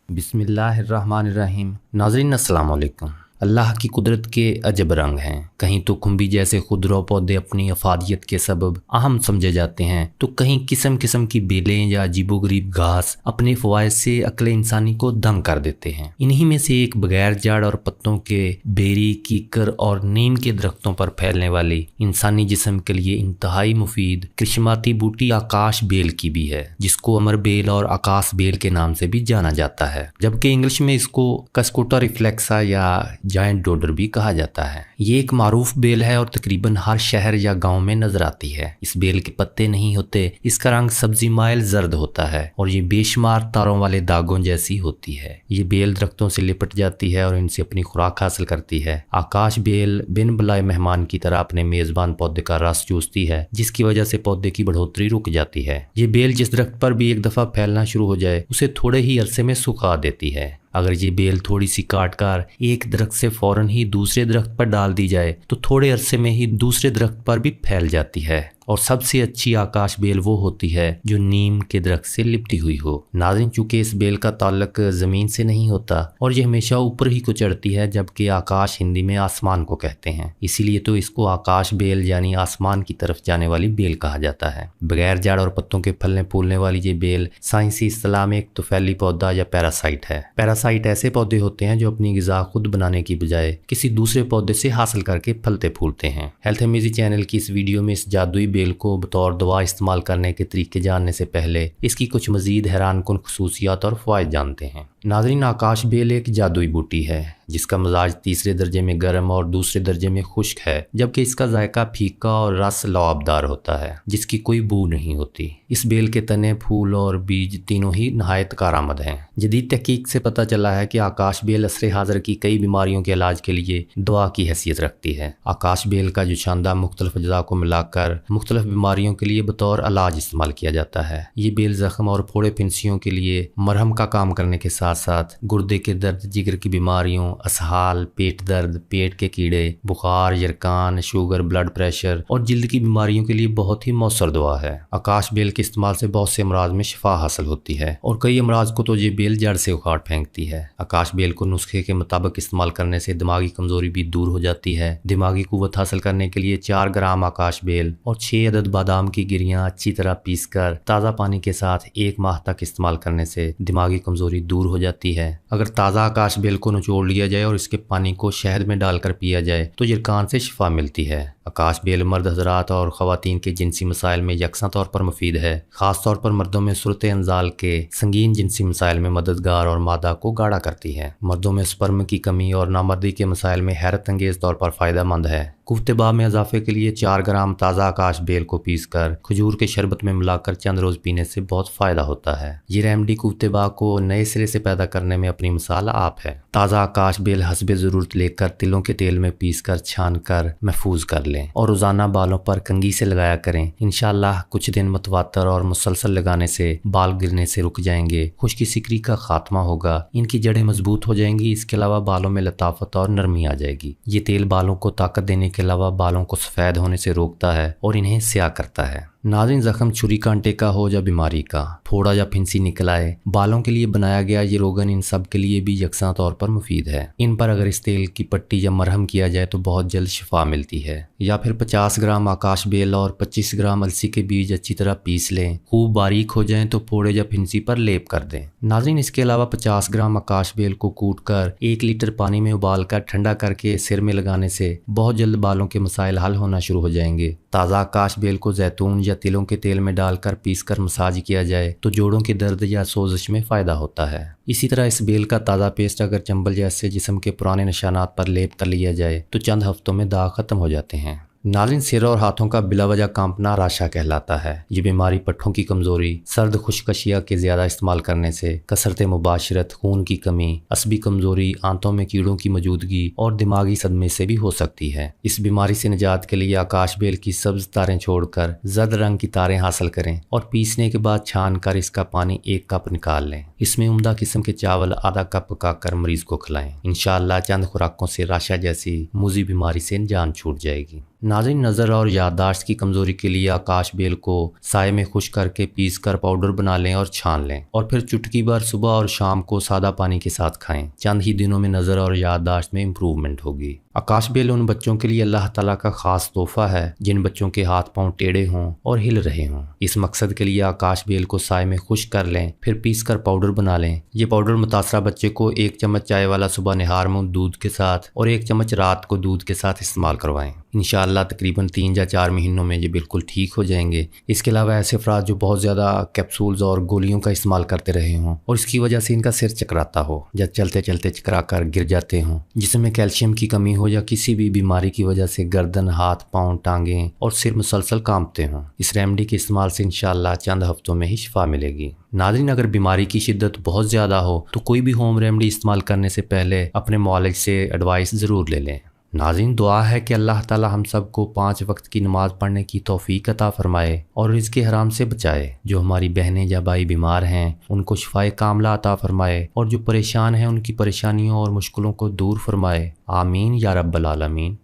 बिस्मिल्लाहिर्रहमानिर्रहीम। नाज़रीन अस्सलाम वालेकुम। अल्लाह की कुदरत के अजब रंग हैं। कहीं तो खुम्बी जैसे खुदरो पौधे अपनी अफादियत के सबब अहम समझे जाते हैं, तो कहीं किस्म किस्म की बेलें या अजीबोगरीब घास अपने फ़वाइद से अक्ल इंसानी को दंग कर देते हैं। इन्हीं में से एक बगैर जड़ और पत्तों के बेरी, कीकर और नीम के दरख्तों पर फैलने वाली इंसानी जिस्म के लिए इंतहाई मुफीद कृषिमाती बूटी आकाश बेल की भी है, जिसको अमर बेल और आकाश बेल के नाम से भी जाना जाता है, जबकि इंग्लिश में इसको कस्कोटा रिफ्लेक्सा या जायंट डोडर भी कहा जाता है। ये एक मारूफ बेल है और तकरीबन हर शहर या गांव में नजर आती है। इस बेल के पत्ते नहीं होते, इसका रंग सब्जी माइल जर्द होता है और ये बेशुमार तारों वाले दागों जैसी होती है। ये बेल दरख्तों से लिपट जाती है और इनसे अपनी खुराक हासिल करती है। आकाश बेल बिन बुलाए मेहमान की तरह अपने मेजबान पौधे का रस चूसती है, जिसकी वजह से पौधे की बढ़ोतरी रुक जाती है। ये बेल जिस दरख्त पर भी एक दफा फैलना शुरू हो जाए, उसे थोड़े ही अरसे में सुखा देती है। अगर ये बेल थोड़ी सी काट कर एक दरख्त से फौरन ही दूसरे दरख्त पर डाल दी जाए तो थोड़े अरसे में ही दूसरे दरख्त पर भी फैल जाती है। और सबसे अच्छी आकाश बेल वो होती है जो नीम के दरख्त से लिपटी हुई हो। नाज़रीन, चूंकि इस बेल का ताल्लुक ज़मीन से नहीं होता और ये हमेशा ऊपर ही को चढ़ती है, जबकि आकाश हिंदी में आसमान को कहते हैं, इसीलिए तो इसको आकाश बेल यानी आसमान की तरफ जाने वाली बेल कहा जाता है। बगैर जड़ और पत्तों के फलने फूलने वाली ये बेल साइंसी इस्तिलाह में एक तुफैली पौधा या पैरासाइट है। पैरासाइट ऐसे पौधे होते हैं जो अपनी ग़िज़ा खुद बनाने की बजाय किसी दूसरे पौधे से हासिल करके फलते फूलते हैं। हेल्थ अमेज़ी चैनल की इस वीडियो में इस जादुई बेल को बतौर दवा इस्तेमाल करने के तरीके जानने से पहले इसकी कुछ मजीद हैरानकुन खुसूसियात और फ़वाइद जानते हैं। नाज़रीन, आकाश बेल एक जादुई बूटी है जिसका मिजाज तीसरे दर्जे में गर्म और दूसरे दर्जे में खुश्क है, जबकि इसका जायका फीका और रस लवाबदार होता है, जिसकी कोई बू नहीं होती। इस बेल के तने, फूल और बीज तीनों ही नहायत कारआमद हैं। जदीद तहकीक से पता चला है कि आकाश बेल असरे हाज़िर की कई बीमारियों के इलाज के लिए दवा की हैसियत रखती है। आकाश बेल का जो शानदार मुख्तलिफ अज्जा को मिलाकर मुख्तलिफ बीमारियों के लिए बतौर इलाज इस्तेमाल किया जाता है। ये बेल जख्म और फोड़े फिंसियों के लिए मरहम का काम करने के साथ साथ गुर्दे के दर्द, जिगर की बीमारियों, असहाल, पेट दर्द, पेट के कीड़े, बुखार, यरकान, शुगर, ब्लड प्रेशर और जिल्द की बीमारियों के लिए बहुत ही मौसर दवा है। आकाश बेल के इस्तेमाल से बहुत से अमराज में शिफा हासिल होती है और कई अमराज को तो ये बेल जड़ से उखाड़ फेंकती है। आकाश बेल को नुस्खे के मुताबिक इस्तेमाल करने से दिमागी कमजोरी भी दूर हो जाती है। दिमागी कुव्वत हासिल करने के लिए 4 ग्राम आकाश बेल और 6 अदद बादाम की गिरियां अच्छी तरह पीसकर ताज़ा पानी के साथ 1 माह तक इस्तेमाल करने से दिमागी कमजोरी दूर हो जाती है। अगर ताज़ा आकाश बेल को निचोड़ लिया जाए और इसके पानी को शहद में डालकर पिया जाए तो यरकान से शिफा मिलती है। आकाश बेल मर्द हजरात और ख़वातीन के जिनसी मसाइल में यकसा तौर पर मुफीद है। ख़ास तौर पर मर्दों में सूरत अंजाल के संगीन जिनसी मसाइल में मददगार और मादा को गाढ़ा करती है। मर्दों में स्पर्म की कमी और नामर्दी के मसाइल में हैरत अंगेज तौर पर फ़ायदा मंद है। कुफ्तेबा में इजाफे के लिए 4 ग्राम ताज़ा आकाश बेल को पीसकर खजूर के शरबत में मिलाकर चंद रोज़ पीने से बहुत फ़ायदा होता है। ये रेमडी कुफ्तेबा को नए सिरे से पैदा करने में अपनी मिसाल आप है। ताज़ा आकाश बेल हस्बे ज़रूरत लेकर तिलों के तेल में पीसकर छान कर महफूज कर लें और रोज़ाना बालों पर कंघी से लगाया करें। इंशाअल्लाह कुछ दिन मुतवातर और मुसलसल लगाने से बाल गिरने से रुक जाएंगे, खुश्की सिकरी का खात्मा होगा, इनकी जड़ें मजबूत हो जाएंगी। इसके अलावा बालों में लताफत और नरमी आ जाएगी। ये तेल बालों को ताकत देने के अलावा बालों को सफ़ेद होने से रोकता है और इन्हें स्याह करता है। नाज़रीन, जख्म छुरी कांटे का हो या बीमारी का, फोड़ा या फिंसी निकल आए, बालों के लिए बनाया गया ये रोगन इन सब के लिए भी यकसा तौर पर मुफीद है। इन पर अगर इस तेल की पट्टी या मरहम किया जाए तो बहुत जल्द शिफा मिलती है। या फिर 50 ग्राम आकाश बेल और 25 ग्राम अलसी के बीज अच्छी तरह पीस लें, खूब बारीक हो जाएं तो फोड़े या फिंसी पर लेप कर दें। नाज़रीन, इसके अलावा 50 ग्राम आकाश बेल को कूट कर 1 लीटर पानी में उबाल कर ठंडा करके सिर में लगाने से बहुत जल्द बालों के मसाइल हल होना शुरू हो जाएंगे। ताज़ा आकाश बेल को जैतून या तिलों के तेल में डालकर पीसकर मसाज किया जाए तो जोड़ों के दर्द या सोजिश में फ़ायदा होता है। इसी तरह इस बेल का ताज़ा पेस्ट अगर चंबल जैसे जिस्म के पुराने निशानात पर लेप कर लिया जाए तो चंद हफ्तों में दाग ख़त्म हो जाते हैं। नाज़रीन, सिर और हाथों का बिलावजह कांपना राशा कहलाता है। ये बीमारी पट्ठों की कमज़ोरी, सर्द खुशकशिया के ज़्यादा इस्तेमाल करने से, कसरत मुबाशरत, खून की कमी, असबी कमज़ोरी, आंतों में कीड़ों की मौजूदगी और दिमागी सदमे से भी हो सकती है। इस बीमारी से निजात के लिए आकाश बेल की सब्ज़ तारें छोड़कर जर्द रंग की तारें हासिल करें और पीसने के बाद छान कर इसका पानी 1 कप निकाल लें। इसमें उम्दा किस्म के चावल आधा कप पकाकर मरीज़ को खिलाएं। इंशाअल्लाह चंद खुराकों से राशा जैसी मुज़ी बीमारी से जान छूट जाएगी। नाज़रीन, नज़र और याददाश्त की कमज़ोरी के लिए आकाश बेल को साए में खुश करके पीस कर पाउडर बना लें और छान लें और फिर चुटकी भर सुबह और शाम को सादा पानी के साथ खाएं। चंद ही दिनों में नज़र और याददाश्त में इम्प्रूवमेंट होगी। आकाश बेल उन बच्चों के लिए अल्लाह ताला का खास तोहफा है जिन बच्चों के हाथ पांव टेढ़े हों और हिल रहे हों। इस मकसद के लिए आकाश बेल को साए में खुश कर लें, फिर पीस कर पाउडर बना लें। ये पाउडर मुतासरा बच्चे को 1 चम्मच चाय वाला सुबह निहार में दूध के साथ और 1 चम्मच रात को दूध के साथ इस्तेमाल करवाएं। इंशाअल्लाह तकरीबन 3 या 4 महीनों में ये बिल्कुल ठीक हो जाएंगे। इसके अलावा ऐसे अफराद जो बहुत ज़्यादा कैप्सूल्स और गोलियों का इस्तेमाल करते रहे हों और इसकी वजह से इनका सिर चकराता हो या चलते चलते चकरा कर गिर जाते हों, जिसमें कैल्शियम की कमी हो या किसी भी बीमारी की वजह से गर्दन, हाथ, पाँव, टांगें और सिर मुसलसल कांपते हों, इस रेमेडी के इस्तेमाल से इंशाअल्लाह चंद हफ्तों में ही शिफा मिलेगी। नाज़रीन, अगर बीमारी की शिद्दत बहुत ज़्यादा हो तो कोई भी होम रेमेडी इस्तेमाल करने से पहले अपने मौलिक से एडवाइस ज़रूर ले लें। नाज़रीन, दुआ है कि अल्लाह ताला हम सबको 5 वक्त की नमाज़ पढ़ने की तौफीक अता फरमाए और रिज़्क़े हराम से बचाए। जो हमारी बहनें या भाई बीमार हैं उनको शिफाए कामला अता फरमाए और जो परेशान हैं उनकी परेशानियों और मुश्किलों को दूर फरमाए। आमीन या रब्बल आलमीन।